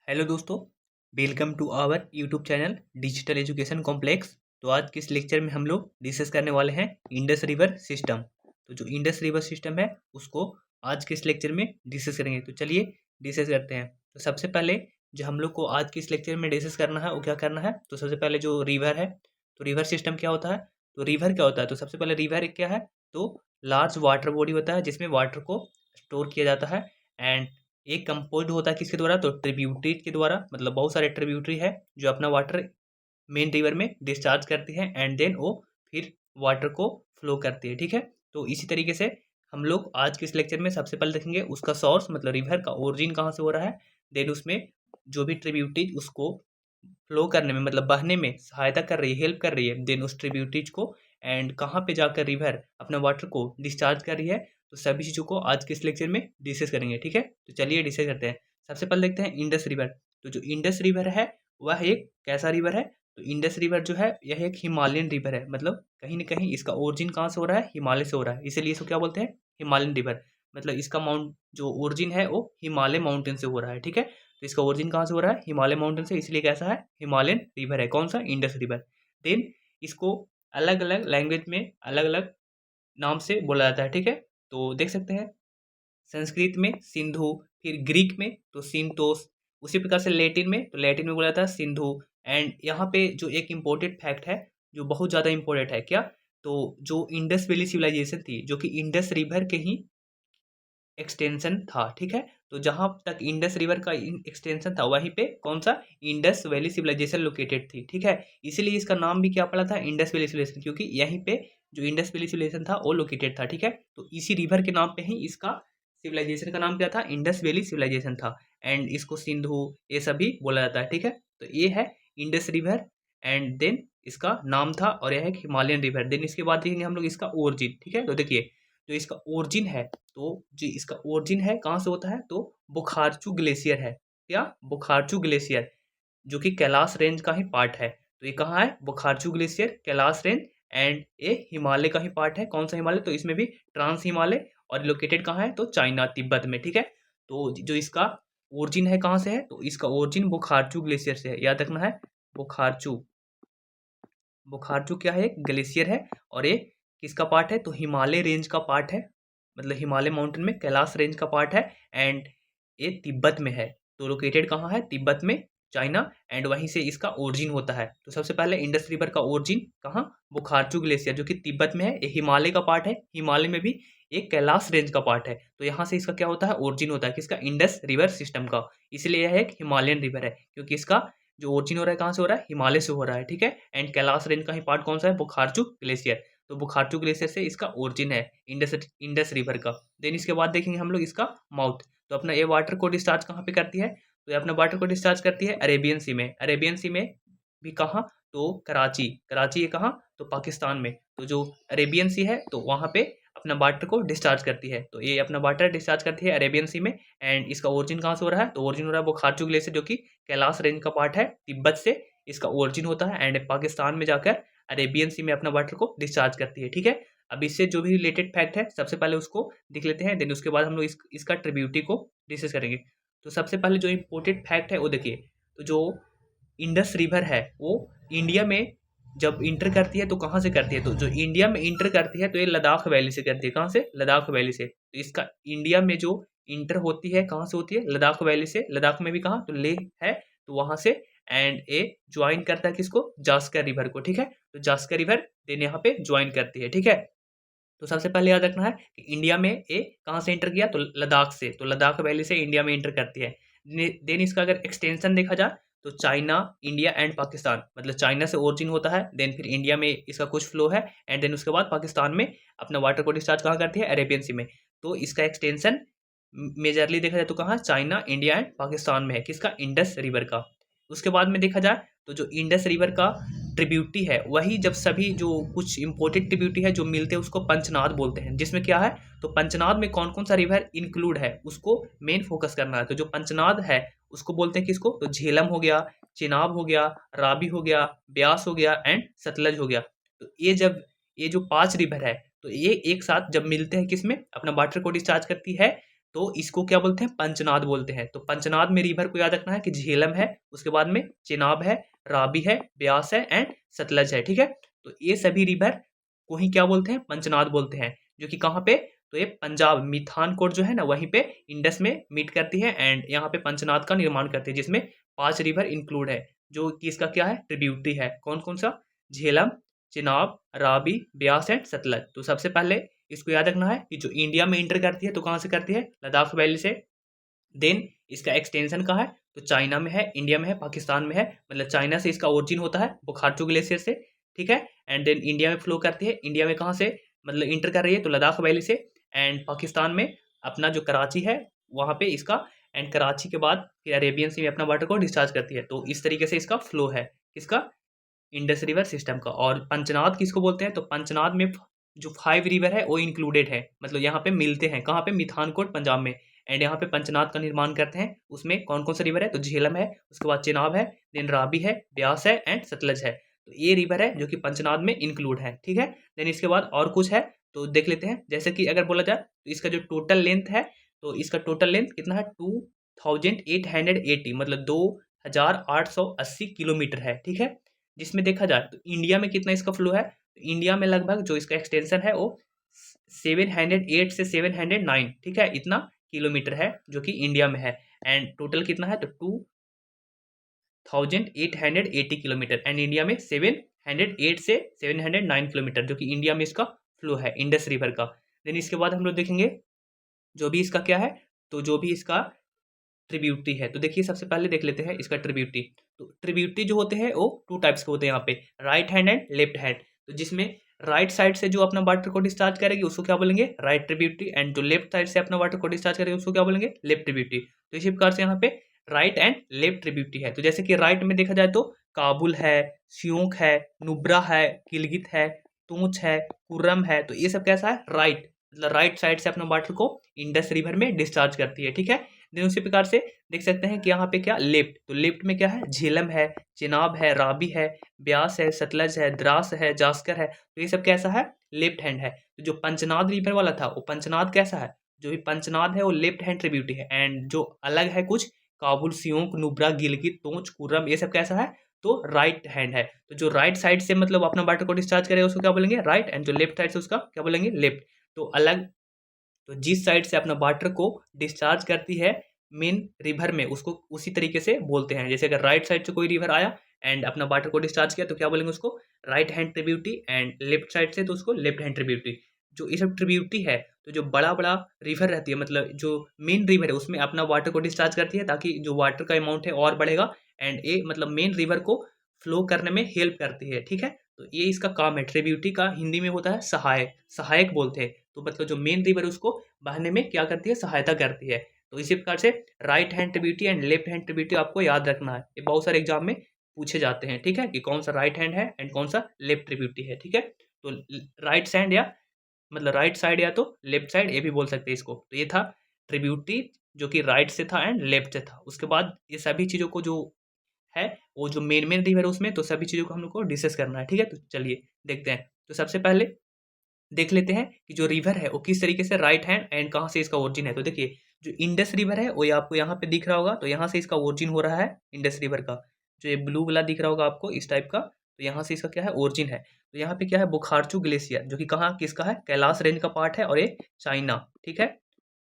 Hello दोस्तों, welcome to our YouTube channel digital education complex. तो आज के इस लेक्चर में हम लोग डिस्कस करने वाले हैं इंडस रिवर सिस्टम। तो जो इंडस रिवर सिस्टम है उसको आज के इस लेक्चर में डिस्कस करेंगे। तो चलिए डिस्कस करते हैं। तो सबसे पहले जो हम लोग को आज के इस लेक्चर में डिस्कस करना है वो क्या करना है। तो सबसे पहले जो रिवर है, तो रिवर सिस्टम क्या होता है। तो रिवर क्या होता है, तो सबसे पहले रिवर क्या है, तो लार्ज वाटर बॉडी होता है जिसमें वाटर को स्टोर किया जाता है। एंड एक कंपोज्ड होता है किसके द्वारा, तो ट्रिब्यूटरीज के द्वारा। मतलब बहुत सारे ट्रिब्यूटरी है जो अपना वाटर मेन रिवर में डिस्चार्ज करती है एंड देन वो फिर वाटर को फ्लो करती है। ठीक है, तो इसी तरीके से हम लोग आज के इस लेक्चर में सबसे पहले देखेंगे उसका सोर्स, मतलब रिवर का ओरिजिन कहाँ से हो रहा है। देन उसमें जो भी ट्रिब्यूटरीज उसको फ्लो करने में, मतलब बहने में सहायता कर रही है, हेल्प कर रही है, देन उस ट्रिब्यूटरीज को एंड कहाँ पे जाकर रिवर अपना वाटर को डिस्चार्ज कर रही है। तो सभी चीज़ों को आज के इस लेक्चर में डिस्कस करेंगे। ठीक है, तो चलिए डिस्कस करते हैं। सबसे पहले देखते हैं इंडस रिवर। तो जो इंडस रिवर है वह एक कैसा रिवर है, तो इंडस रिवर जो है यह एक हिमालयन रिवर है। मतलब कहीं ना कहीं इसका ओरिजिन कहाँ से हो रहा है, हिमालय से हो रहा है, इसीलिए इसको क्या बोलते हैं, हिमालयन रिवर। मतलब इसका माउंट जो ओरिजिन है वो हिमालय माउंटेन से हो रहा है। ठीक है, तो इसका ओरिजिन कहाँ से हो रहा है, हिमालय माउंटेन से, इसलिए कैसा है, हिमालयन रिवर है। कौन सा, इंडस रिवर। देन इसको अलग अलग लैंग्वेज में अलग अलग नाम से बोला जाता है। ठीक है, तो देख सकते हैं संस्कृत में सिंधु, फिर ग्रीक में तो सिंतोस, उसी प्रकार से लैटिन में, तो लैटिन में बोला जाता है सिंधु। एंड यहाँ पे जो एक इम्पोर्टेंट फैक्ट है, जो बहुत ज़्यादा इम्पोर्टेंट है, क्या, तो जो इंडस वैली सिविलाइजेशन थी जो कि इंडस रिवर के ही एक्सटेंशन था। ठीक है, तो जहाँ तक इंडस रिवर का एक्सटेंशन था वहीं पे कौन सा, इंडस वैली सिविलाइजेशन लोकेटेड थी। ठीक है, इसीलिए इसका नाम भी क्या पड़ा था, इंडस वैली सिविलाइजेशन, क्योंकि यहीं पे जो इंडस वैली सिविलाइजेशन था वो लोकेटेड था। ठीक है, तो इसी रिवर के नाम पे ही इसका सिविलाइजेशन का नाम क्या था, इंडस वैली सिविलाइजेशन था। एंड इसको सिंधु ये सभी बोला जाता है। ठीक है, तो ये है इंडस रिवर एंड देन इसका नाम था, और यह है हिमालयन रिवर। देन इसके बाद देखेंगे हम लोग इसका ओरिजिन। ठीक है, तो देखिए जो इसका ओरिजिन है, तो जी इसका ओरिजिन है कहाँ से होता है, तो बुखारचू ग्लेशियर है। क्या, बुखारचू ग्लेशियर, जो कि कैलाश रेंज का ही पार्ट है। तो ये कहाँ है, बुखारचू ग्लेशियर, कैलाश रेंज एंड ये हिमालय का ही पार्ट है। कौन सा हिमालय, तो इसमें भी ट्रांस हिमालय, और लोकेटेड कहाँ है, तो चाइना तिब्बत में। ठीक है, तो जो इसका ओरिजिन है कहाँ से है, तो इसका ओरिजिन बुखारचू ग्लेशियर से है, याद रखना है। बुखारचू, बुखारचू क्या है, एक ग्लेशियर है, और ये किसका पार्ट है, तो हिमालय रेंज का पार्ट है। मतलब हिमालय माउंटेन में कैलाश रेंज का पार्ट है एंड ये तिब्बत में है। तो लोकेटेड कहाँ है, तिब्बत में, चाइना, एंड वहीं से इसका ओरिजिन होता है। तो सबसे पहले इंडस रिवर का ओरिजिन कहाँ, बुखारचू ग्लेशियर, जो कि तिब्बत में है, ये हिमालय का पार्ट है, हिमालय में भी एक कैलाश रेंज का पार्ट है। तो यहाँ से इसका क्या होता है, ओरिजिन होता है किसका, इंडस रिवर सिस्टम का। इसलिए यह एक हिमालयन रिवर है, क्योंकि इसका जो ओरिजिन हो रहा है कहाँ से हो रहा है, हिमालय से हो रहा है। ठीक है, एंड कैलाश रेंज का ही पार्ट कौन सा है, बुखारचू ग्लेशियर। तो बुखारचू ग्लेशियर से इसका ओरिजिन है इंडस इंडस रिवर का। देन इसके बाद देखेंगे हम लोग इसका माउथ। तो अपना ये वाटर को डिस्चार्ज कहाँ पे करती है, तो ये अपना वाटर को डिस्चार्ज करती है अरेबियन सी में। अरेबियन सी में भी कहाँ, तो कराची, कराची ये कहाँ, तो पाकिस्तान में। तो जो अरेबियन सी है तो वहाँ पे अपना वाटर को डिस्चार्ज करती है। तो ये अपना वाटर डिस्चार्ज करती है अरेबियन सी में। एंड इसका ओरिजिन कहाँ से हो रहा है, तो ओरिजिन हो रहा है बुखारचू ग्लेशियर, जो कि कैलाश रेंज का पार्ट है, तिब्बत से इसका ओरिजिन होता है एंड पाकिस्तान में जाकर अरेबियन सी में अपना वाटर को डिस्चार्ज करती है। ठीक है, अब इससे जो भी रिलेटेड फैक्ट है सबसे पहले उसको देख लेते हैं, देन उसके बाद हम लोग इसका ट्रिब्यूटी को डिस्कस करेंगे। तो सबसे पहले जो इम्पोर्टेंट फैक्ट है वो देखिए, तो जो इंडस रिवर है वो इंडिया में जब इंटर करती है तो कहाँ से करती है, तो जो इंडिया में इंटर करती है तो ये लद्दाख वैली से करती है। कहाँ से, लद्दाख वैली से। तो इसका इंडिया में जो इंटर होती है कहाँ से होती है, लद्दाख वैली से। लद्दाख में भी कहाँ, तो लेह है, तो वहाँ से। एंड ए ज्वाइन करता है किसको, जास्कर रिवर को। ठीक है, तो जास्कर रिवर देन यहाँ पे ज्वाइन करती है। ठीक है, तो सबसे पहले याद रखना है कि इंडिया में ए कहाँ से एंटर किया, तो लद्दाख से। तो लद्दाख वैली से इंडिया में एंटर करती है। देन इसका अगर एक्सटेंशन देखा जाए तो चाइना, इंडिया एंड पाकिस्तान, मतलब चाइना से ओरिजिन होता है, देन फिर इंडिया में इसका कुछ फ्लो है, एंड देन उसके बाद पाकिस्तान में अपना वाटर को डिस्चार्ज कहाँ करती है, अरेबियन सी में। तो इसका एक्सटेंशन मेजरली देखा जाए तो कहाँ, चाइना, इंडिया एंड पाकिस्तान में है, किसका, इंडस रिवर का। उसके बाद में देखा जाए तो जो इंडस रिवर का ट्रिब्यूटी है वही, जब सभी जो कुछ इंपोर्टेड ट्रिब्यूटी है जो मिलते हैं उसको पंचनाद बोलते हैं, जिसमें क्या है, तो पंचनाद में कौन कौन सा रिवर इंक्लूड है उसको मेन फोकस करना है। तो जो पंचनाद है उसको बोलते हैं किसको, तो झेलम हो गया, चिनाब हो गया, रावी हो गया, ब्यास हो गया एंड सतलज हो गया। तो ये जब ये जो 5 रिवर है तो ये एक साथ जब मिलते हैं किसमें, अपना वाटर को डिस्चार्ज करती है तो इसको क्या बोलते हैं, पंचनाद बोलते हैं। तो पंचनाद में रिवर को याद रखना है कि झेलम है, उसके बाद में चेनाब है, रावी है, ब्यास है एंड सतलज है, ठीक है। तो ये सभी रिवर को ही क्या बोलते हैं, पंचनाद बोलते हैं, जो कि कहाँ पे, तो ये पंजाब मिठानकोट जो है ना वहीं पे इंडस में मीट करती है एंड यहाँ पे पंचनाद का निर्माण करती है, जिसमें 5 रिवर इंक्लूड है, जो कि इसका क्या है, ट्रिब्यूटरी है। कौन कौन सा, झेलम, चिनाब, रावी, ब्यास एंड सतलज। तो सबसे पहले इसको याद रखना है कि जो इंडिया में इंटर करती है तो कहाँ से करती है, लद्दाख वैली से। देन इसका एक्सटेंशन कहाँ है, तो चाइना में है, इंडिया में है, पाकिस्तान में है, मतलब चाइना से इसका ओरिजिन होता है बुखारचू ग्लेशियर से, ठीक है। एंड देन इंडिया में फ्लो करती है, इंडिया में कहाँ से मतलब इंटर कर रही है, तो लद्दाख वैली से। एंड पाकिस्तान में अपना जो कराची है वहाँ पे इसका, एंड कराची के बाद फिर अरेबियन सी में अपना वाटर को डिस्चार्ज करती है। तो इस तरीके से इसका फ्लो है, किसका, इंडस रिवर सिस्टम का। और पंचनाद किसको बोलते हैं, तो पंचनाद में जो 5 रिवर है वो इंक्लूडेड है, मतलब यहाँ पे मिलते हैं कहाँ पे, मिठानकोट पंजाब में। एंड यहाँ पे पंचनाद का निर्माण करते हैं, उसमें कौन कौन सा रिवर है, तो झेलम है, उसके बाद चेनाब है, देन रावी है, ब्यास है एंड सतलज है। तो ये रिवर है जो कि पंचनाद में इंक्लूड है, ठीक है। देन इसके बाद और कुछ है तो देख लेते हैं। जैसे कि अगर बोला जाए तो इसका जो टोटल लेंथ है, तो इसका टोटल लेंथ कितना है, 2880, मतलब 2880 किलोमीटर है, ठीक है। जिसमें देखा जाए तो इंडिया में कितना इसका फ्लो है, तो इंडिया में लगभग जो इसका एक्सटेंशन है वो 708 से 709, ठीक है, इतना किलोमीटर है जो कि इंडिया में है। एंड टोटल कितना है, तो 2880 किलोमीटर, एंड इंडिया में 708 से 709 किलोमीटर, जो कि इंडिया में इसका फ्लो है इंडस रिवर का। देन इसके बाद हम लोग देखेंगे जो भी इसका क्या है, तो जो भी इसका ट्रिब्यूटरी है, तो देखिए सबसे पहले देख लेते हैं इसका ट्रिब्यूटरी। तो ट्रिब्यूटरी जो होते हैं वो 2 टाइप्स के होते हैं यहाँ पे, right hand and left hand. तो जिसमें राइट साइड से जो अपना वाटर को डिस्चार्ज करेगी उसको क्या बोलेंगे, राइट ट्रिब्यूटरी, एंड जो लेफ्ट साइड से अपना वाटर को डिस्चार्ज करेगी उसको क्या बोलेंगे, लेफ्ट ट्रिब्यूटरी। तो इसी प्रकार से यहाँ पे राइट एंड लेफ्ट ट्रिब्यूटरी है। तो जैसे कि राइट में देखा जाए तो काबुल है, सियोक है, नुब्रा है, गिलगित है, तूच है, कुर्रम है, तो ये सब कैसा है, राइट, मतलब राइट साइड से अपना वाटर को इंडस रिवर में डिस्चार्ज करती है, ठीक है। देन उसी प्रकार से देख सकते हैं कि यहाँ पे क्या, लेफ्ट, तो लेफ्ट में क्या है, झेलम है, चिनाब है, रावी है, ब्यास है, सतलज है, द्रास है, जास्कर है, तो ये सब कैसा है, लेफ्ट हैंड है। तो जो पंचनाद रिवर वाला था वो पंचनाद कैसा है, जो भी पंचनाद है वो लेफ्ट हैंड ट्रिब्यूटरी है। एंड जो अलग है कुछ काबुल, सियोक, नुब्रा, गिलगित, तोंच, कुर्रम, ये सब कैसा है, तो राइट हैंड है। तो जो राइट साइड से मतलब अपना वाटर को डिस्चार्ज करेगा उसको क्या बोलेंगे, राइट, एंड जो लेफ्ट साइड से उसका क्या बोलेंगे, लेफ्ट। तो अलग, तो जिस साइड से अपना वाटर को डिस्चार्ज करती है मेन रिवर में उसको उसी तरीके से बोलते हैं। जैसे अगर राइट साइड से कोई रिवर आया एंड अपना वाटर को डिस्चार्ज किया तो क्या बोलेंगे उसको, right hand tributary, and left side से तो उसको लेफ्ट हैंड ट्रिब्यूटरी। जो ये सब ट्रिब्यूटरी है, तो जो बड़ा बड़ा रिवर रहती है, मतलब जो मेन रिवर है उसमें अपना वाटर को डिस्चार्ज करती है ताकि जो वाटर का अमाउंट है और बढ़ेगा, एंड ये मतलब मेन रिवर को फ्लो करने में हेल्प करती है, ठीक है। तो ये इसका काम है। ट्रिब्यूटरी का हिंदी में होता है सहायक, सहायक बोलते हैं। तो मतलब जो मेन रिवर है उसको बहने में क्या करती है, सहायता करती है। तो इसी प्रकार से right hand tributary and left hand tributary आपको याद रखना है, ये बहुत सारे एग्जाम में पूछे जाते हैं, ठीक है, कि कौन सा राइट हैंड है एंड कौन सा लेफ्ट ट्रिब्यूटरी है, ठीक है। तो राइट साइड या मतलब राइट साइड या तो लेफ्ट साइड ये भी बोल सकते हैं इसको। तो ये था ट्रिब्यूटरी जो कि राइट से था एंड लेफ्ट से था। उसके बाद ये सभी चीज़ों को जो है वो जो मेन रिवर है उसमें, तो सभी चीज़ों को हम लोग को डिस्कस करना है, ठीक है। तो चलिए देखते हैं। तो सबसे पहले देख लेते हैं कि जो रिवर है वो किस तरीके से राइट हैंड एंड कहाँ से इसका ओरिजिन है। तो देखिए जो इंडस रिवर है वो आपको यहाँ पे दिख रहा होगा, तो यहाँ से इसका ओरिजिन हो रहा है इंडस रिवर का। जो ये ब्लू वाला दिख रहा होगा आपको इस टाइप का, तो यहाँ से इसका क्या है, ओरिजिन है। तो यहाँ पे क्या है, बुखारचू ग्लेशियर, जो कि कहाँ किसका है, कैलाश रेंज का पार्ट है, और ये चाइना, ठीक है।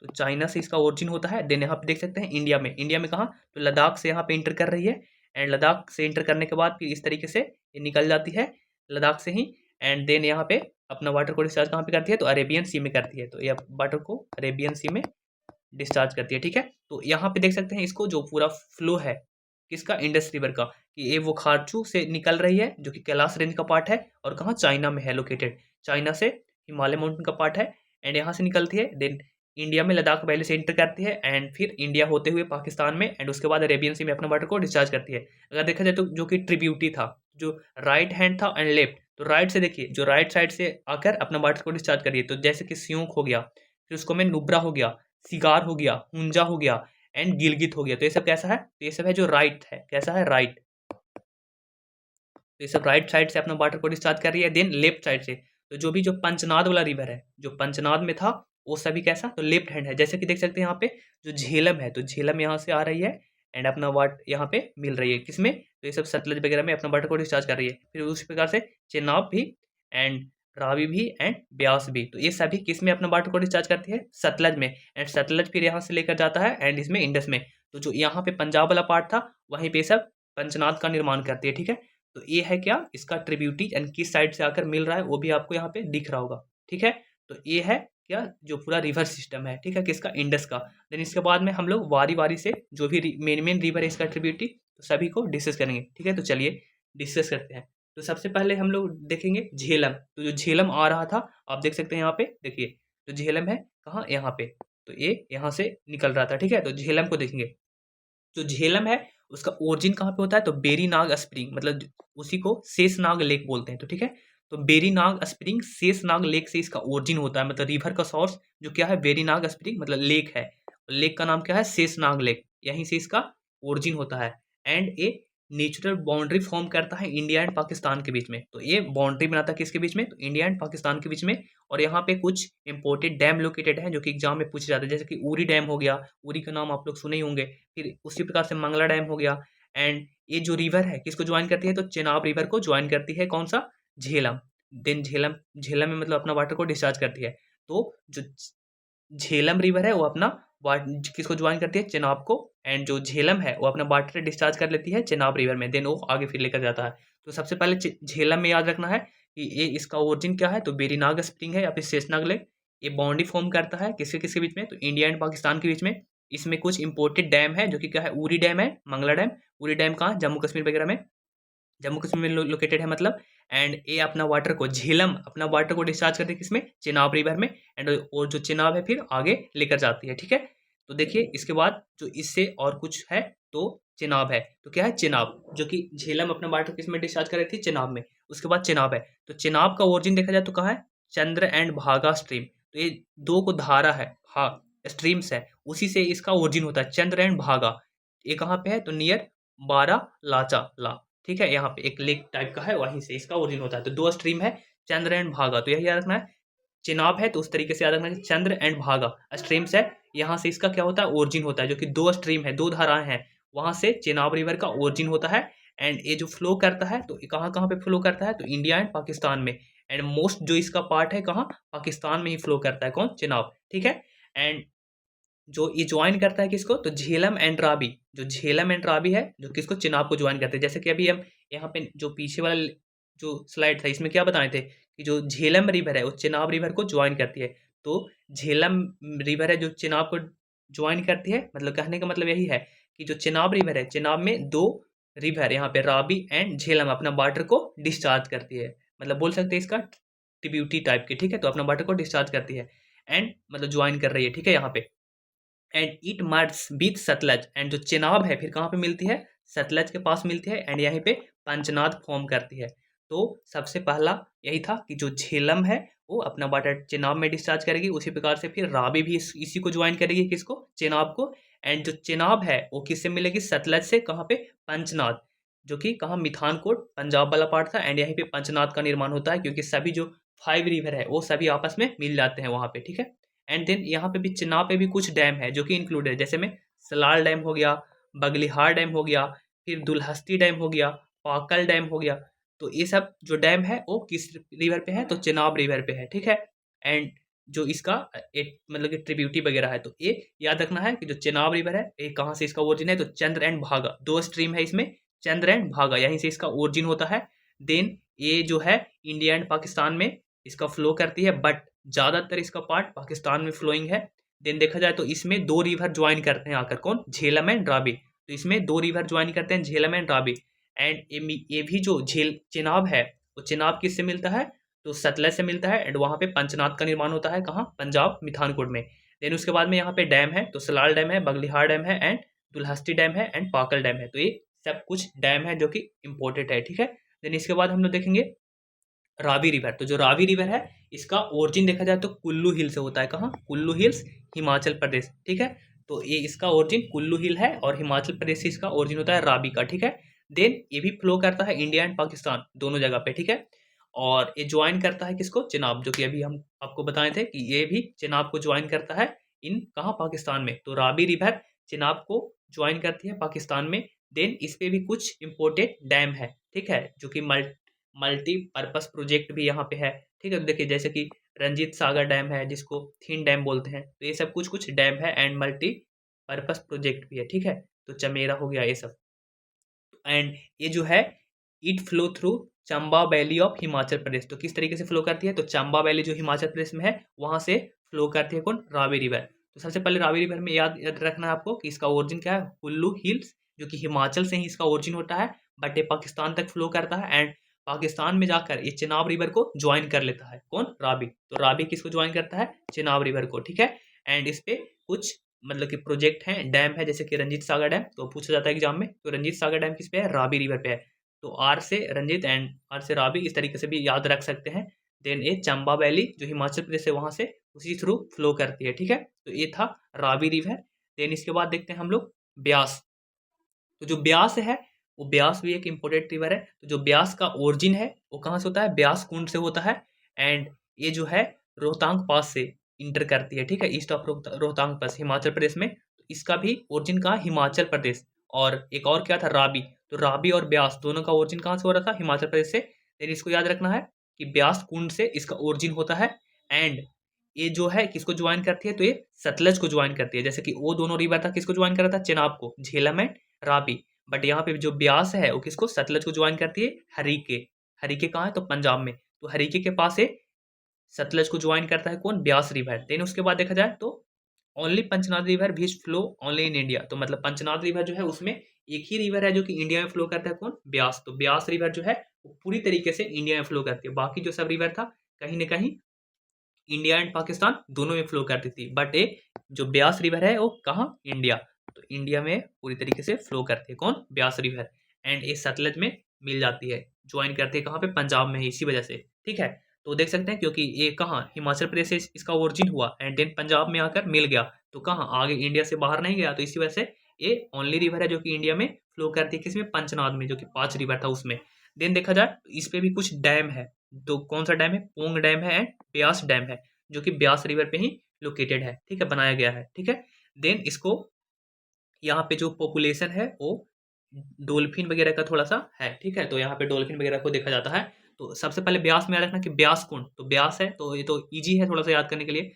तो चाइना से इसका ओरिजिन होता है। देन यहाँ पे देख सकते हैं इंडिया में, इंडिया में कहाँ, तो लद्दाख से यहाँ पे इंटर कर रही है, एंड लद्दाख से इंटर करने के बाद फिर इस तरीके से ये निकल जाती है लद्दाख से ही। एंड देन यहाँ पे अपना वाटर को डिस्चार्ज कहाँ पे करती है, तो अरेबियन सी में करती है। तो ये वाटर को अरेबियन सी में डिस्चार्ज करती है, ठीक है। तो यहाँ पे देख सकते हैं इसको जो पूरा फ्लो है किसका, इंडस रिवर का, कि ये वो खारचू से निकल रही है जो कि कैलाश रेंज का पार्ट है, और कहाँ, चाइना में है लोकेटेड। चाइना से हिमालय माउंटेन का पार्ट है, एंड यहाँ से निकलती है। देन इंडिया में लद्दाख वैली से इंटर करती है, एंड फिर इंडिया होते हुए पाकिस्तान में, एंड उसके बाद अरेबियन सी में अपना वाटर को डिस्चार्ज करती है। अगर देखा जाए तो जो कि ट्रिब्यूटरी था, जो राइट हैंड था एंड लेफ्ट, तो राइट से देखिए जो राइट साइड से आकर अपना वाटर को डिस्चार्ज करिए, तो जैसे कि सियोक हो गया, फिर उसको में नुब्रा हो गया, सिगार हो गया, हुंजा हो गया एंड गिलगित हो गया। तो ये सब कैसा है, तो ये सब है जो राइट है, कैसा है, राइट। तो ये सब राइट साइड से अपना वाटर को डिस्चार्ज कर रही है। देन लेफ्ट साइड से, तो जो भी जो पंचनाद वाला रिवर है, जो पंचनाद में था वो सभी कैसा, तो लेफ्ट हैंड है। जैसे कि देख सकते हैं यहाँ पे जो झेलम है, तो झेलम यहाँ से आ रही है एंड अपना वाट यहाँ पे मिल रही है किसमें, तो ये सब सतलज वगैरह में अपना वाटर को डिस्चार्ज कर रही है। फिर उसी प्रकार से चेनाब भी एंड रावी भी एंड ब्यास भी, तो ये सभी किस में अपना वाटर को डिस्चार्ज करती है, सतलज में। एंड सतलज फिर यहाँ से लेकर जाता है एंड इसमें इंडस में। तो जो यहाँ पे पंजाब वाला पार्ट था वहीं पे सब पंचनाद का निर्माण करती है, ठीक है। तो ये है क्या, इसका ट्रिब्यूटी एंड किस साइड से आकर मिल रहा है वो भी आपको यहाँ पे दिख रहा होगा, ठीक है। तो ये है क्या, जो पूरा रिवर सिस्टम है, ठीक है, किसका, इंडस का। देन इसके बाद में हम लोग वारी वारी से जो भी मेन मेन रिवर है इसका ट्रिब्यूटी, तो सभी को डिस्कस करेंगे, ठीक है। तो चलिए डिस्कस करते हैं। तो सबसे पहले हम लोग देखेंगे झेलम। तो जो झेलम आ रहा था आप देख सकते हैं यहाँ पे, देखिए तो झेलम है कहाँ, यहाँ पे, तो ये यहाँ से निकल रहा था, ठीक है। तो झेलम को देखेंगे। जो झेलम है उसका ओरिजिन कहाँ पे होता है, तो बेरीनाग स्प्रिंग, मतलब उसी को शेषनाग लेक बोलते हैं, तो ठीक है। तो बेरीनाग स्प्रिंग शेषनाग लेक से इसका ओरिजिन होता है, मतलब रिवर का सोर्स जो क्या है, बेरीनाग स्प्रिंग मतलब लेक है। लेक का नाम क्या है, शेषनाग लेक, यहीं से इसका ओरिजिन होता है। And a natural boundary form करता है इंडिया एंड पाकिस्तान के बीच में। तो ये बाउंड्री बनाता है किसके बीच में, तो इंडिया एंड पाकिस्तान के बीच में। और यहाँ पे कुछ इंपोर्टेड डैम लोकेटेड है जो कि एग्जाम में पूछे जाते हैं, जैसे कि उरी डैम हो गया, उरी का नाम आप लोग सुने ही होंगे। फिर उसी प्रकार से मंगला डैम हो गया। एंड ये जो रिवर है किसको ज्वाइन करती है, तो चेनाब रिवर को ज्वाइन करती है, कौन सा, झेलम। देन झेलम, झेलम में मतलब अपना वाटर को डिस्चार्ज करती है। तो जो झेलम रिवर है वो अपना किसको ज्वाइन करती है, चेनाब को। एंड जो झेलम है वो अपना वाटर डिस्चार्ज कर लेती है चेनाब रिवर में, देन वो आगे फिर लेकर जाता है। तो सबसे पहले झेलम में याद रखना है कि ये इसका ओरिजिन क्या है, तो बेरीनाग स्प्रिंग है या फिर शेषनाग लेक। ये बाउंड्री फॉर्म करता है किसके किसके बीच में, तो इंडिया एंड पाकिस्तान के बीच में। इसमें कुछ इंपोर्टेड डैम है जो कि क्या है, उरी डैम है, मंगला डैम। उरी डैम कहाँ, जम्मू कश्मीर वगैरह में, जम्मू कश्मीर में लोकेटेड है मतलब। एंड ये अपना वाटर को, झेलम अपना वाटर को डिस्चार्ज करती है किसमें, चेनाब रिवर में। एंड और जो चेनाब है फिर आगे लेकर जाती है, ठीक है। तो देखिए इसके बाद जो इससे और कुछ है, तो चेनाब है, तो क्या है, चेनाब जो कि झेलम अपना वाटर किसमें डिस्चार्ज कर रही थी, चेनाब में। उसके बाद चेनाब है, तो चेनाब का ओरिजिन देखा जाए तो कहाँ है, चंद्र एंड भागा स्ट्रीम। तो ये दो को धारा है, हाँ स्ट्रीम्स है, उसी से इसका ओरिजिन होता है, चंद्र एंड भागा। ये कहाँ पे है, तो नियर बारा लाचा ला, ठीक है, यहाँ पे एक लेक टाइप का है, वहीं से इसका ओरिजिन होता है। तो दो स्ट्रीम है, चंद्र एंड भागा, तो यही याद रखना है। चेनाब है तो उस तरीके से याद रखना है कि चंद्र एंड भागा स्ट्रीम्स है, यहाँ से इसका क्या होता है, ओरिजिन होता है, जो कि दो स्ट्रीम है, दो धाराएं हैं, वहां से चेनाब रिवर का ओरिजिन होता है। एंड ये जो फ्लो करता है तो कहाँ कहाँ पे फ्लो करता है, तो इंडिया एंड पाकिस्तान में। एंड मोस्ट जो इसका पार्ट है कहाँ, पाकिस्तान में ही फ्लो करता है, कौन, चेनाब, ठीक है। एंड जो ये ज्वाइन करता है किसको, तो झेलम एंड रावी। जो झेलम एंड रावी है जो किसको, चेनाब को ज्वाइन करते हैं। जैसे कि अभी हम यहाँ पे जो पीछे वाला जो स्लाइड था इसमें क्या बताए थे कि जो झेलम रिवर है वो चेनाब रिवर को ज्वाइन करती है। तो झेलम रिवर है जो चेनाब को ज्वाइन करती है, मतलब कहने का मतलब यही है कि जो चेनाब रिवर है, चेनाब में दो रिवर यहाँ पे रावी एंड झेलम अपना वाटर को डिस्चार्ज करती है, मतलब बोल सकते हैं इसका ट्रिब्यूटी टाइप की, ठीक है। तो अपना वाटर को डिस्चार्ज करती है एंड मतलब ज्वाइन कर रही है, ठीक है, यहाँ पे। And it merge with Sutlej. And जो चेनाब है फिर कहाँ पे मिलती है, सतलज के पास मिलती है एंड यहीं पे पंचनाद फॉर्म करती है। तो सबसे पहला यही था कि जो झेलम है वो अपना वाटर चेनाब में डिस्चार्ज करेगी, उसी प्रकार से फिर रावी भी इसी को ज्वाइन करेगी, किसको, चेनाब को। एंड जो चेनाब है वो किससे मिलेगी, सतलज से, कहाँ पे, पंचनाद, जो कि कहाँ, मिठानकोट पंजाब वाला पार्ट था। एंड यहीं पे पंचनाद का निर्माण होता है क्योंकि सभी जो 5 रिवर है वो सभी आपस में मिल जाते हैं वहाँ पे, ठीक है। एंड देन यहाँ पे भी चेनाब पे भी कुछ डैम है जो कि इंक्लूडेड है, जैसे में सलाल डैम हो गया, बगलिहार डैम हो गया, फिर दुलहस्ती डैम हो गया, पाकल डैम हो गया। तो ये सब जो डैम है वो किस रिवर पे है, तो चेनाब रिवर पे है, ठीक है। एंड जो इसका एक मतलब कि ट्रिब्यूटी वगैरह है, तो ये याद रखना है कि जो चेनाब रिवर है ये कहाँ से इसका ओरिजिन है, तो चंद्र एंड भागा, दो स्ट्रीम है इसमें, चंद्र एंड भागा, यहीं से इसका ओरिजिन होता है। देन ये जो है इंडिया एंड पाकिस्तान में इसका फ्लो करती है, बट ज़्यादातर इसका पार्ट पाकिस्तान में फ्लोइंग है। देन देखा जाए तो इसमें दो रिवर ज्वाइन करते हैं आकर, कौन, झेलम एंड रावी। तो इसमें दो रिवर ज्वाइन करते हैं, झेलम एंड रावी। एंड ये भी जो चेनाब है वो चेनाब किससे मिलता है, तो सतलज से मिलता है। एंड वहाँ पे पंचनाद का निर्माण होता है, कहाँ, पंजाब मिठानकोट में। देन उसके बाद में यहाँ पे डैम है, तो सलाल डैम है, बगलिहार डैम है एंड दुलहस्ती डैम है एंड पाकल डैम है। तो ये सब कुछ डैम है जो कि इम्पोर्टेंट है, ठीक है। देन इसके बाद हम लोग देखेंगे रावी रिवर। तो जो रावी रिवर है इसका ओरिजिन देखा जाए तो कुल्लू हिल से होता है, कहाँ, कुल्लू हिल्स, हिमाचल प्रदेश, ठीक है। तो ये इसका ओरिजिन कुल्लू हिल है और हिमाचल प्रदेश से इसका ओरिजिन होता है रावी का, ठीक है। देन ये भी फ्लो करता है इंडिया एंड पाकिस्तान दोनों जगह पे, ठीक है। और ये ज्वाइन करता है किसको, चेनाब, जो कि अभी हम आपको बताए थे कि ये भी चेनाब को ज्वाइन करता है इन कहाँ, पाकिस्तान में। तो रावी रिवर चेनाब को ज्वाइन करती है पाकिस्तान में। देन इस पे भी कुछ इम्पोर्टेंट डैम है, ठीक है, जो कि मल्टीपर्पस प्रोजेक्ट भी यहाँ पे है, ठीक है। तो देखिए जैसे कि रंजीत सागर डैम है जिसको थीन डैम बोलते हैं, तो ये सब कुछ कुछ डैम है एंड मल्टीपर्पस प्रोजेक्ट भी है, ठीक है। तो चमेरा हो गया ये सब। एंड ये जो है it flow through Chamba valley of Himachal Pradesh. तो किस तरीके से फ्लो करती है, तो चंबा वैली जो हिमाचल प्रदेश में है वहां से फ्लो करती है कौन, रावी रिवर। तो सबसे पहले रावी रिवर में याद रखना है आपको कि इसका ओरिजिन क्या है, कुल्लू हिल्स, जो कि हिमाचल से ही इसका ओरिजिन होता है, बट ये पाकिस्तान तक फ्लो करता है एंड पाकिस्तान में जाकर ये चेनाब रिवर को ज्वाइन कर लेता है कौन, रावी। तो रावी किसको ज्वाइन करता है, चेनाब रिवर को, ठीक है। एंड इस पे कुछ मतलब कि प्रोजेक्ट हैं, डैम है, जैसे कि रंजीत सागर डैम, तो पूछा जाता है एग्जाम में। तो रंजीत सागर डैम किस पे है, रावी रिवर पे है। तो आर से रंजीत एंड आर से रावी, इस तरीके से भी याद रख सकते हैं। देन ये चंबा वैली जो हिमाचल प्रदेश है वहां से उसी थ्रू फ्लो करती है, ठीक है। तो ये था रावी रिवर। देन इसके बाद देखते हैं हम लोग ब्यास। तो जो ब्यास है वो ब्यास भी एक इम्पोर्टेंट रिवर है। तो जो ब्यास का ओरिजिन है वो कहाँ से होता है, ब्यास कुंड से होता है। एंड ये जो है रोहतांग पास से इंटर करती है, ठीक है, ईस्ट ऑफ रोहतांग पास हिमाचल प्रदेश में। तो इसका भी ओरिजिन कहाँ, हिमाचल प्रदेश। और एक और क्या था, रावी। तो रावी और ब्यास दोनों का ओरिजिन कहाँ से हो रहा था, हिमाचल प्रदेश से। लेकिन इसको याद रखना है कि ब्यास कुंड से इसका ओरिजिन होता है। एंड ये जो है किसको ज्वाइन करती है, तो ये सतलज को ज्वाइन करती है। जैसे कि वो दोनों रिवर था किसको ज्वाइन कर रहा था, चेनाब को, झेलम एंड रावी। बट यहाँ पे जो ब्यास है वो किसको, सतलज को ज्वाइन करती है, हरीके। हरीके कहाँ है, तो पंजाब में। तो हरीके के पास है, सतलज को ज्वाइन करता है कौन, ब्यास रिवर। देन उसके बाद देखा जाए तो ओनली पंचनाद रिवर भी फ्लो ओनली इन इंडिया। तो मतलब पंचनाद रिवर जो है उसमें एक ही रिवर है जो कि इंडिया में फ्लो करता है कौन, ब्यास। तो ब्यास रिवर जो है वो पूरी तरीके से इंडिया में फ्लो करती है। बाकी जो सब रिवर था कहीं ना कहीं इंडिया एंड पाकिस्तान दोनों में फ्लो करती थी, बट ये जो ब्यास रिवर है वो कहाँ, इंडिया। तो इंडिया में पूरी तरीके से फ्लो करती है कौन, ब्यास रिवर। एंड ये सतलज में मिल जाती है, ज्वाइन करती है कहाँ पे, पंजाब में ही, इसी वजह से, ठीक है। तो देख सकते हैं क्योंकि ये कहाँ, हिमाचल प्रदेश से इसका ओरिजिन हुआ एंड देन पंजाब में आकर मिल गया, तो कहाँ आगे इंडिया से बाहर नहीं गया। तो इसी वजह से ये ओनली रिवर है जो कि इंडिया में फ्लो करती है, किसमें, पंचनाद में, जो कि 5 रिवर था उसमें। देन देखा जाए तो इस पे भी कुछ डैम है। तो कौन सा डैम है, पोंग डैम है एंड ब्यास डैम है, जो कि ब्यास रिवर पे ही लोकेटेड है, ठीक है, बनाया गया है, ठीक है। देन इसको यहाँ पे जो पॉपुलेशन है वो डॉल्फिन वगैरह का थोड़ा सा है, ठीक है। तो यहाँ पे डॉल्फिन वगैरह को देखा जाता है। तो सबसे पहले ब्यास में याद रखना कि ब्यास कुंड, तो ब्यास है तो ये तो इजी है थोड़ा सा याद करने के लिए।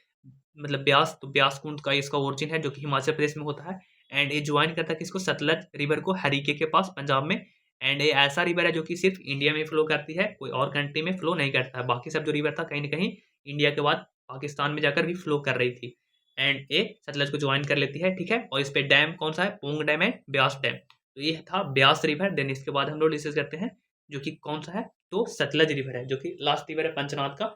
मतलब ब्यास, तो ब्यास कुंड का इसका ओरिजिन है जो कि हिमाचल प्रदेश में होता है। एंड ये ज्वाइन करता है किसको, सतलज रिवर को, हरीके के पास पंजाब में। एंड ये ऐसा रिवर है जो कि सिर्फ इंडिया में फ्लो करती है, कोई और कंट्री में फ्लो नहीं करता है। बाकी सब जो रिवर था कहीं ना कहीं इंडिया के बाद पाकिस्तान में जाकर भी फ्लो कर रही थी। एंड ये सतलज को ज्वाइन कर लेती है, ठीक है। और इस पे डैम कौन सा है, Pong dam and Beas dam. तो ये था ब्यास रिवर। देन इसके बाद हम लोग डिस्कस करते हैं जो कि कौन सा है, तो सतलज रिवर है, जो कि लास्ट रिवर है पंचनाद का।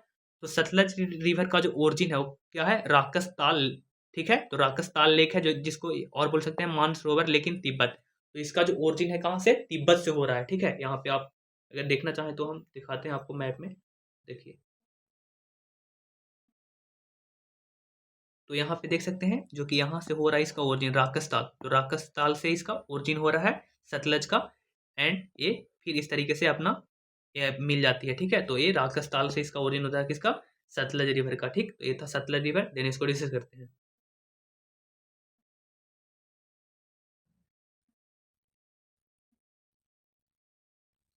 तो सतलज रिवर का जो ओरिजिन है वो क्या है, राकस ताल, ठीक है। तो राकस ताल लेक है जो, जिसको और बोल सकते हैं मानसरोवर लेक इन तिब्बत। तो इसका जो ओरिजिन है कहाँ से, तिब्बत से हो रहा है, ठीक है। यहाँ पे आप अगर देखना चाहें तो हम दिखाते हैं आपको मैप में, देखिए। तो यहाँ पे देख सकते हैं जो कि यहाँ से हो रहा है इसका ओरिजिन राकस ताल। तो राकस ताल से इसका ओरिजिन हो रहा है सतलज का। एंड ये फिर इस तरीके से अपना ये मिल जाती है, ठीक है। तो ये राकस ताल से इसका ओरिजिन होता है किसका, सतलज रिवर का, ठीक। तो ये था सतलज रिवर। देन इसको डिस्कस करते हैं।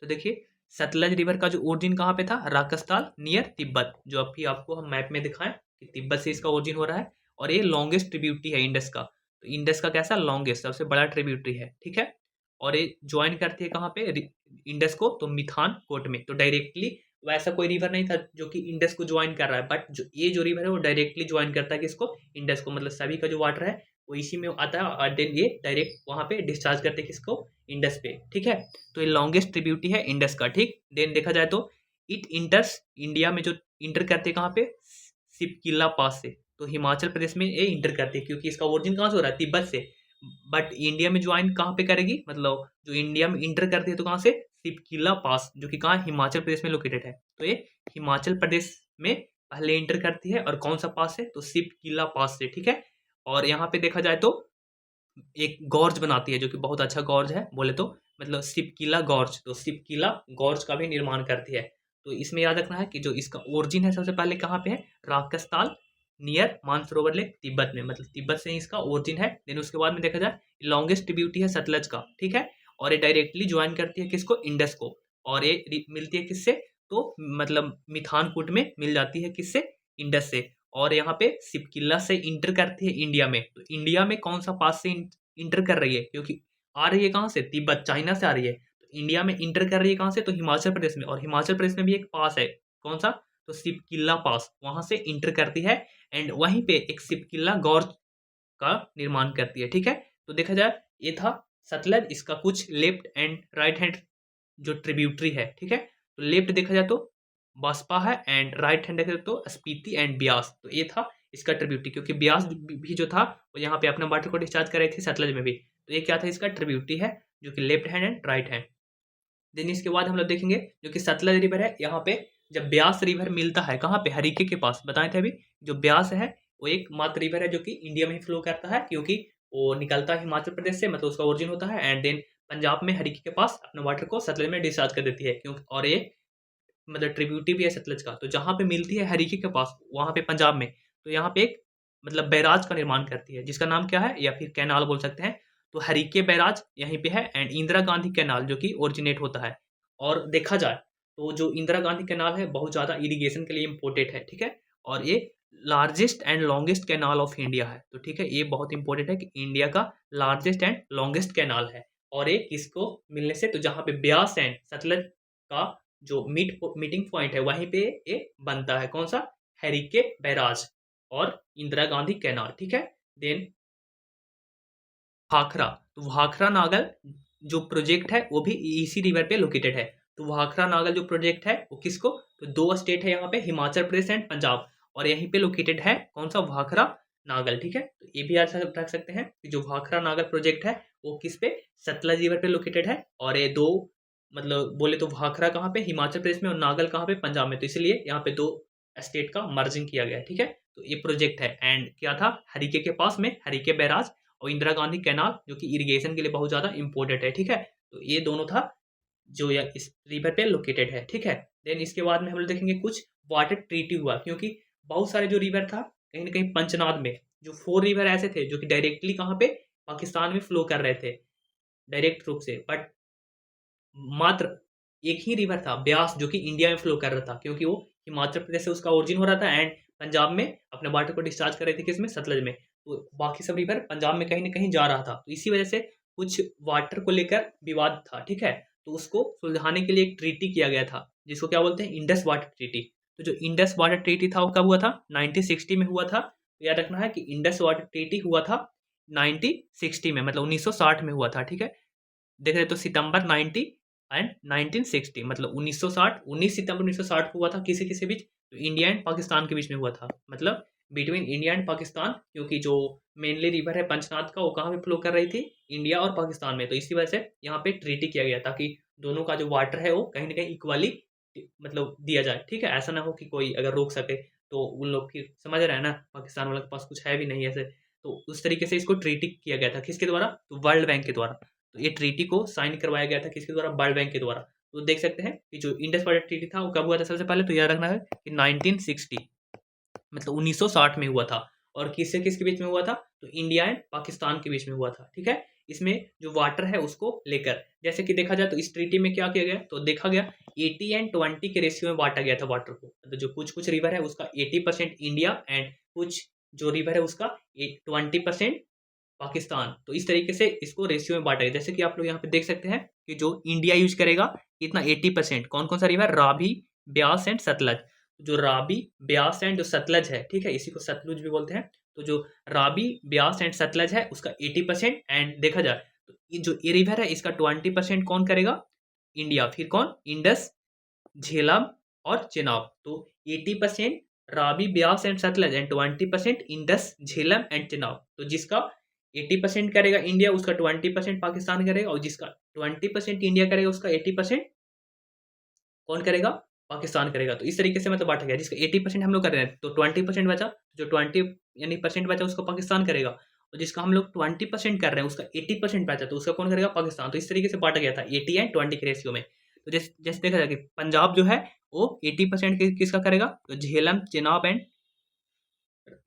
तो देखिए सतलज रिवर का जो ओरिजिन कहाँ पे था, राकस्ताल नियर तिब्बत, जो अभी आपको हम मैप में दिखाएं कि तिब्बत से इसका ओरिजिन हो रहा है। और ये लॉन्गेस्ट ट्रिब्यूटरी है इंडस का। तो इंडस का कैसा, लॉन्गेस्ट, सबसे बड़ा ट्रिब्यूटरी है, ठीक है। और ये ज्वाइन करती है कहाँ पे, इंडस को, तो मिथान कोट में। तो डायरेक्टली वैसा कोई रिवर नहीं था जो कि इंडस को ज्वाइन कर रहा है, बट जो ये जो रिवर है वो डायरेक्टली ज्वाइन करता है किसको, इंडस को। मतलब सभी का जो वाटर है वो इसी में आता है और देन ये डायरेक्ट वहाँ पे डिस्चार्ज करते हैं किसको, इंडस पे, ठीक है। तो ये लॉन्गेस्ट ट्रिब्यूटरी है इंडस का, ठीक। देन देखा जाए तो इट इंटर्स इंडिया में जो इंटर करते हैं कहाँ पे, सिपकिला पास से। तो हिमाचल प्रदेश में ये इंटर करती है क्योंकि इसका ओरिजिन कहाँ से हो रहा है, तिब्बत से। बट इंडिया में ज्वाइन कहाँ पे करेगी, मतलब जो इंडिया में इंटर करती है तो कहाँ से, सिपकिला पास, जो कि कहाँ, हिमाचल प्रदेश में लोकेटेड है। तो ये हिमाचल प्रदेश में पहले इंटर करती है। और कौन सा पास है, तो सिपकिला पास से, ठीक है। और यहाँ पे देखा जाए तो एक गॉर्ज बनाती है जो कि बहुत अच्छा गॉर्ज है बोले तो, मतलब सिपकिला गॉर्ज। तो सिपकिला गॉर्ज का भी निर्माण करती है। तो इसमें याद रखना है कि जो इसका ओरिजिन है सबसे पहले कहाँ पे है, राक्षसताल नियर मानसरोवर लेक तिब्बत में, मतलब तिब्बत से ही इसका ओरिजिन है। देन उसके बाद में देखा जाए लॉन्गेस्ट ट्रिब्यूटरी है सतलज का, ठीक है, और ये डायरेक्टली ज्वाइन करती है किसको, इंडस को, और ये मिलती है किससे, तो मतलब मिथानकूट में मिल जाती है किससे, इंडस से, और यहाँ पे सिपकिल्ला से इंटर करती है इंडिया में। तो इंडिया में कौन सा पास से इंटर कर रही है, क्योंकि आ रही है कहाँ से, तिब्बत चाइना से आ रही है, तो इंडिया में इंटर कर रही है कहाँ से, तो हिमाचल प्रदेश में, और हिमाचल प्रदेश में भी एक पास है, कौन सा, तो सिपकिल्ला पास, वहां से इंटर करती है, एंड वहीं पे एक सिपकिल्ला गॉर्ज का निर्माण करती है, ठीक है। तो देखा जाए ये था सतलज, इसका कुछ लेफ्ट एंड राइट हैंड जो ट्रिब्यूटरी है, ठीक है। तो लेफ्ट देखा जाए तो बसपा है, एंड राइट हैंड देखा जाए तो स्पीति एंड ब्यास, तो ये था इसका ट्रिब्यूटरी, क्योंकि ब्यास भी जो था वो यहाँ पे अपना वाटर को डिस्चार्ज कर रही थी सतलज में भी, तो ये क्या था, इसका ट्रिब्यूटरी है, जो कि left hand and right hand. Then इसके बाद हम लोग देखेंगे जो कि सतलज रिवर है, यहाँ पे जब ब्यास रिवर मिलता है कहाँ पे, हरिके के पास, बताए थे अभी, जो ब्यास है वो एक मात्र रिवर है जो कि इंडिया में ही फ्लो करता है, क्योंकि वो निकलता है हिमाचल प्रदेश से, मतलब उसका ओरिजिन होता है, एंड देन पंजाब में हरिके के पास अपने वाटर को सतलज में डिस्चार्ज कर देती है, क्योंकि और ये मतलब ट्रिब्यूटरी भी है सतलज का, तो जहाँ पे मिलती है हरिके के पास वहाँ पे पंजाब में, तो यहाँ पे एक मतलब बैराज का निर्माण करती है, जिसका नाम क्या है, या फिर कैनाल बोल सकते हैं। तो हरिके बैराज यहीं पे है, एंड इंदिरा गांधी कैनाल जो कि ओरिजिनेट होता है। और देखा जाए तो जो इंदिरा गांधी कैनाल है बहुत ज़्यादा इरिगेशन के लिए इम्पोर्टेंट है, ठीक है, और ये largest and longest canal of India है, तो ठीक है, ये बहुत इंपॉर्टेंट है कि इंडिया का लार्जेस्ट एंड लॉन्गेस्ट कैनाल है, और ये किसको मिलने से, तो जहाँ पे ब्यास एंड सतलज का जो मीटिंग पॉइंट है वहीं पे ये बनता है, कौन सा, हरिके बैराज और इंदिरा गांधी कैनाल, ठीक है। देन भाखरा, तो भाखरा नागल जो प्रोजेक्ट है वो भी इसी रिवर पे लोकेटेड है। तो भाखरा नागल जो प्रोजेक्ट है वो किसको, तो दो स्टेट है यहाँ पे, हिमाचल प्रदेश एंड पंजाब, और यहीं पे लोकेटेड है कौन सा, भाखरा नागल, ठीक है। तो ये भी याद रख सकते हैं कि जो भाखरा नागल प्रोजेक्ट है वो किस पे, सतलज रिवर पे लोकेटेड है, और ये दो मतलब बोले तो भाखरा कहाँ पे, हिमाचल प्रदेश में, और नागल कहाँ पे, पंजाब में, तो इसलिए यहाँ पे दो स्टेट का मर्जिंग किया गया है, ठीक है। तो ये प्रोजेक्ट है, एंड क्या था, हरिके के पास में हरिके बैराज और इंदिरा गांधी कैनाल जो कि इरिगेशन के लिए बहुत ज़्यादा इंपॉर्टेंट है, ठीक है। तो ये दोनों था जो या इस रिवर पे लोकेटेड है, ठीक है। देन इसके बाद में हम लोग देखेंगे कुछ वाटर ट्रीटी हुआ, क्योंकि बहुत सारे जो रिवर था कहीं ना कहीं पंचनाद में जो 4 रिवर ऐसे थे जो कि डायरेक्टली कहाँ पे, पाकिस्तान में फ्लो कर रहे थे डायरेक्ट रूप से, बट मात्र एक ही रिवर था ब्यास जो कि इंडिया में फ्लो कर रहा था, क्योंकि वो हिमाचल प्रदेश से उसका ओरिजिन हो रहा था, एंड पंजाब में अपने वाटर को डिस्चार्ज कर रहे थे किसमें, सतलज में, तो बाकी सब रिवर पंजाब में कहीं ना कहीं जा रहा था, तो इसी वजह से कुछ वाटर को लेकर विवाद था, ठीक है। तो उसको सुलझाने के लिए एक ट्रीटी किया गया था जिसको क्या बोलते हैं, इंडस वाटर ट्रीटी। तो जो इंडस वाटर ट्रीटी था वो कब हुआ था, 1960 में हुआ था। तो याद रखना है कि इंडस वाटर ट्रीटी हुआ था 1960 में, मतलब 1960 में हुआ था, ठीक है। देख रहे तो सितंबर 90 एंड 1960, मतलब 1960, 19 सितंबर 1960 को हुआ था, किसी किसी बीच, तो इंडिया एंड पाकिस्तान के बीच में हुआ था, मतलब बिटवीन इंडिया एंड पाकिस्तान, क्योंकि जो मेनली रिवर है पंचनाद का वो कहाँ पे फ्लो कर रही थी, इंडिया और पाकिस्तान में, तो इसी वजह से यहाँ पे ट्रीटी किया गया ताकि दोनों का जो वाटर है वो कहीं ना कहीं इक्वली मतलब दिया जाए, ठीक है। ऐसा ना हो कि कोई अगर रोक सके तो उन लोग फिर समझ रहे हैं ना, पाकिस्तान वालों के पास कुछ है भी नहीं ऐसे, तो उस तरीके से इसको ट्रीटी किया गया था, किसके द्वारा, तो वर्ल्ड बैंक के द्वारा। तो ये ट्रीटी को साइन करवाया गया था किसके द्वारा, वर्ल्ड बैंक के द्वारा। तो देख सकते हैं कि जो इंडस वाटर ट्रीटी था वो कब हुआ था, सबसे पहले तो याद रखना है कि 1960, मतलब 1960 में हुआ था, और किससे किसके बीच में हुआ था, तो इंडिया एंड पाकिस्तान के बीच में हुआ था, ठीक है। इसमें जो वाटर है उसको लेकर, जैसे कि देखा जाए तो इस ट्रीटी में क्या किया गया, तो देखा गया 80 एंड 20 के रेशियो में बांटा गया था वाटर को, मतलब जो कुछ कुछ रिवर है उसका 80% इंडिया, एंड कुछ जो रिवर है उसका 20% पाकिस्तान। तो इस तरीके से इसको रेशियो में बांटा गया, जैसे कि आप लोग यहाँ पे देख सकते हैं कि जो इंडिया यूज करेगा कितना 80%, कौन कौन सा रिवर, रावी, ब्यास एंड सतलज। जो रावी, ब्यास एंड जो सतलज है, ठीक है, इसी को सतलुज भी बोलते हैं। तो जो रावी, ब्यास एंड सतलज है उसका 80%, एंड देखा जाए तो ये जो ये रिवर है इसका 20% कौन करेगा, इंडिया, फिर कौन, इंडस, झेलम और चेनाब। तो 80% Ravi, Beas and Sutlej, and 20% Indus, Jhelum and Chenab. तो जिसका 80% करेगा इंडिया, उसका 20% पाकिस्तान करेगा, और जिसका 20% इंडिया करेगा उसका 80% कौन करेगा, पाकिस्तान करेगा। तो इस तरीके से मतलब बांटा गया, जिसका 80% हम लोग कर रहे हैं तो 20% बचा, जो 20 यानी परसेंट बचा उसको पाकिस्तान करेगा, और जिसका हम लोग 20% कर रहे हैं उसका 80% बचा, तो उसका कौन करेगा, पाकिस्तान। तो इस तरीके से बांटा गया था 80 एंड 20 के रेशियो में। तो जैसे जैसे देखा जाए कि पंजाब जो है वो 80% किसका करेगा, तो झेलम, चेनाब एंड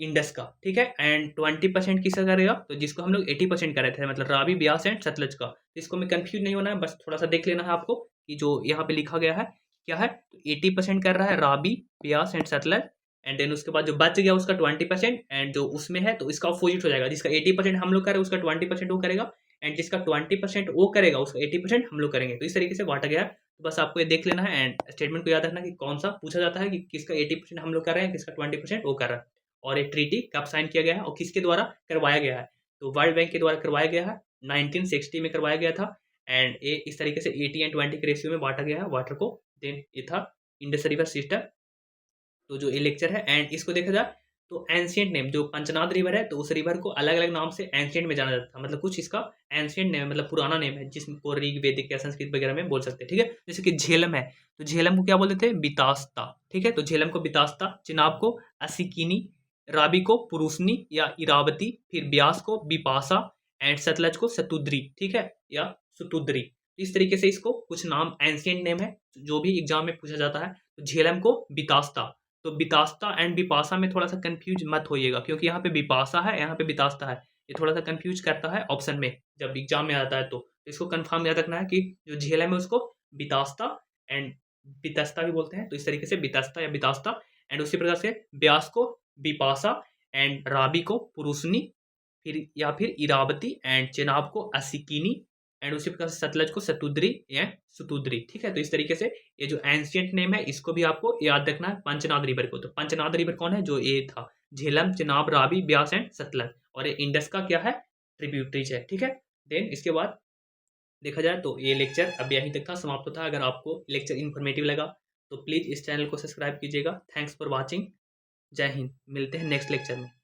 इंडस का, ठीक है। एंड 20% किसका करेगा, तो जिसको हम लोग 80% कर रहे थे, मतलब रावी, ब्यास एंड सतलज का। इसको में कंफ्यूज नहीं होना है, बस थोड़ा सा देख लेना है आपको कि जो यहाँ पे लिखा गया है क्या है। तो 80% कर रहा है Ravi, Beas and Sutlej, and then उसके बाद जो बच गया उसका 20%, एंड जो उसमें है तो इसका अपोजिट हो जाएगा, जिसका 80% हम लोग करें उसका 20% वो करेगा, एंड जिसका 20% वो करेगा उसका 80% हम लोग करेंगे। तो इस तरीके से बांटा गया है। तो बस आपको ये देख लेना है एंड स्टेटमेंट को याद रखना कि कौन सा पूछा जाता है कि किसका 80% हम लोग कर रहे हैं, किसका 20% वो कर रहा है, और एक ट्रीटी कब साइन किया गया है और किसके द्वारा करवाया गया है। तो वर्ल्ड बैंक के द्वारा करवाया गया है, 1960 में करवाया गया था। एंड ये इस तरीके से 80 एंड 20 के रेशियो में बांटा गया है वाटर को। देन ये था इंडस रिवर सिस्टम। तो जो ये लेक्चर है एंड इसको देखा जाए तो एंशियंट नेम जो पंचनाद रिवर है, तो उस रिवर को अलग अलग नाम से एंशियंट में जाना जाता था, मतलब कुछ इसका एंशियंट नेम मतलब पुराना नेम है जिसको ऋग, वैदिक या संस्कृत वगैरह में बोल सकते हैं, ठीक है। जैसे कि झेलम है, तो झेलम को क्या बोलते थे, बितास्ता, ठीक है। तो झेलम को बितास्ता, चिनाब को असिकिनी, राबी को पुरुषनी या इरावती, फिर ब्यास को बिपासा एंड सतलज को सतुद्री, ठीक है, या सुतुद्री। इस तरीके से इसको कुछ नाम एंशियंट नेम है जो भी एग्जाम में पूछा जाता है। तो झेलम को बितास्ता, तो बितास्ता एंड बिपाशा में थोड़ा सा कंफ्यूज मत होइएगा, क्योंकि यहाँ पे बिपाशा है, यहाँ पे बितास्ता है, ये थोड़ा सा कंफ्यूज करता है ऑप्शन में जब एग्जाम में आता है। तो इसको कंफर्म याद रखना है कि जो झेलम है उसको बितास्ता एंड बितस्ता भी बोलते हैं, तो इस तरीके से बितस्ता या बितास्ता। एंड उसी प्रकार से ब्यास को बिपाशा एंड राबी को पुरुषनी, फिर या फिर इरावती एंड चेनाब को असिकिनी, एंड उसी प्रकार से सतलज को सतुद्री या सुतुद्री, ठीक है। तो इस तरीके से ये जो एंशियंट नेम है इसको भी आपको याद रखना है पंचनाद रिवर को। तो पंचनाद रिवर कौन है, जो ये था झेलम, चेनाब, रावी, ब्यास एंड सतलज, और ये इंडस का क्या है, ट्रिब्यूटरीज है, ठीक है। देन इसके बाद देखा जाए तो ये लेक्चर अब यहीं तक था, समाप्त होता है। अगर आपको लेक्चर इन्फॉर्मेटिव लगा तो प्लीज़ इस चैनल को सब्सक्राइब कीजिएगा। Thanks for watching. जय हिंद। मिलते हैं नेक्स्ट लेक्चर में।